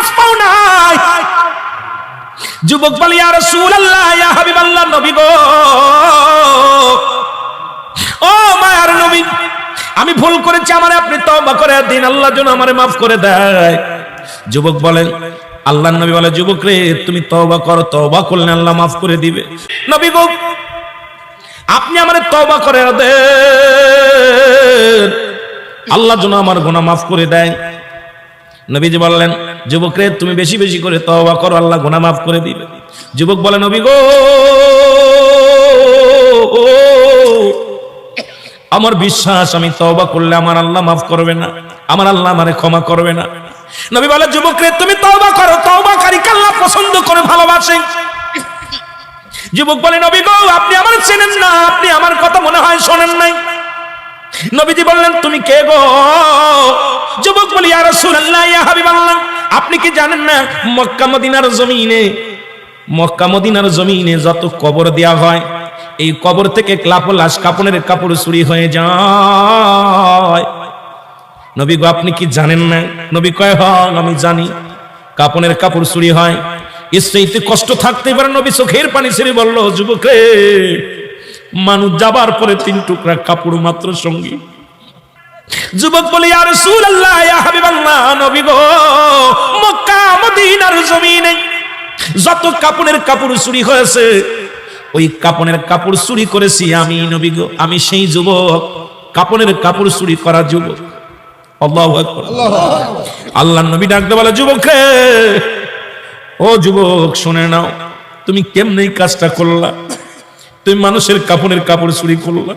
কাজ পাও নাই। যুবক বলে ইয়া রাসূলুল্লাহ, ইয়া হাবিবাল্লাহ, নবী গো, ও মায়ার নবী, আমি ভুল করেছি, আমারে আপনি তওবা করে দিন, আল্লাহ যেন আমারে মাফ করে দেয়। যুবক বলেন, আল্লাহর নবী বলে, যুবক রে, তুমি তওবা করো, তওবা করলে আল্লাহ মাফ করে দিবে। নবী গো, আপনি আমারে তওবা করে দেন, আল্লাহ যেন আমার গুনাহ মাফ করে দেয়। নবীজি বললেন, যুবক রে, তুমি বেশি বেশি করে তওবা করো, আল্লাহ গুনাহ মাফ করে দিবে। যুবক বলে, নবী গো, আমার বিশ্বাস, আমি তওবা করলে আমার আল্লাহ মাফ করবে না, আমার আল্লাহ আমারে ক্ষমা করবে না। নবী বলে, যুবক রে, তুমি তওবা করো, তওবাকারীকে আল্লাহ পছন্দ করে ভালোবাসেন। যুবক বলে, নবী গো, আপনি আমার চেনেন না, আপনি আমার কথা মনে হয় শোনেন নাই। নবীজি বললেন, তুমি কে গো? যুবক বলে, ইয়া রাসূলুল্লাহ, ইয়া হাবিবাল্লাহ, আপনি কি জানেন না মক্কা মদিনার জমিনে যত কবর দেয়া হয়, এই কবর থেকে লাশ কাপড়ের কাপড় চুরি হয়ে যায়। নবী গো, আপনি কি জানেন না? নবী কয়, হ্যাঁ আমি জানি, কাপড়ের কাপড় চুরি হয়। এতে কষ্ট থাকতে পারে। নবী চোখের পানি ছেড়ে বলল, যুবক রে, মানুষ যাবার পরে 3 টুকরা কাপড় মাত্র সঙ্গী। যুবক বলে, ইয়া রাসূলুল্লাহ, ইয়া হাবিবাল্লাহ, নবী গো, মক্কা মদিনার জমিনে যত কাপড়ের কাপড় চুরি হয়েছে, ওই কাপড়ের কাপড় চুরি করেছি আমি। নবী গো, আমি সেই যুবক, কাপড়ের কাপড় চুরি করা যুবক। আল্লাহু আকবার। আল্লাহর নবী ডাকতে বলে, যুবক রে, ও যুবক, শুনে নাও, তুমি কেমনে এই কাজটা করলা? তুমি মানুষের কাপড়ের কাপড় চুরি করলা।